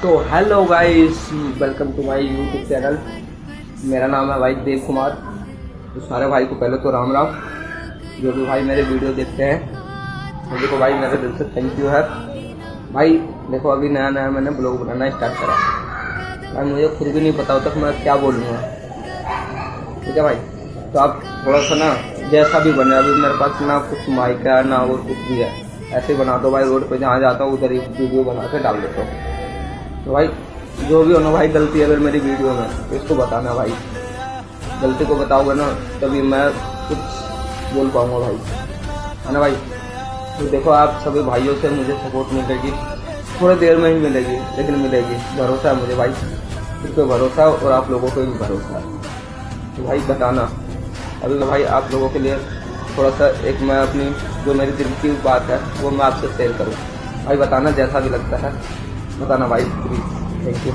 तो hello guys, welcome to my YouTube channel. मेरा नाम है भाई देव कुमार। तो सारे भाई को पहले तो राम राम। जो भी भाई मेरे वीडियो देखते हैं मुझे को भाई मेरे दिल से थैंक यू है भाई। देखो अभी नया नया मैंने ब्लॉग बनाना स्टार्ट करा भाई, मुझे खुद भी नहीं पता होता कि मैं क्या बोलूँगा, ठीक है भाई। तो आप थोड़ा सा ना जैसा भी बने, अभी मेरे पास ना कुछ माइक है ना और कुछ भी है, ऐसे ही बना दो भाई। रोड पे जहाँ जाता हूँ उधर ही वीडियो बना के डाल देता हूँ। तो भाई जो भी हो ना भाई, गलती अगर मेरी वीडियो में तो इसको बताना भाई। गलती को बताओगे ना तभी मैं कुछ बोल पाऊँगा भाई, है ना भाई। तो देखो आप सभी भाइयों से मुझे सपोर्ट मिलेगी, थोड़ी देर में ही मिलेगी लेकिन मिलेगी। भरोसा है मुझे भाई, इस पर भरोसा और आप लोगों को भी भरोसा है। तो भाई बताना अभी भाई आप लोगों के लिए थोड़ा सा एक मैं अपनी जो मेरी दिल की बात है वो मैं आपसे शेयर करूँ भाई। बताना जैसा भी लगता है बताना भाई, प्लीज़। Thank you.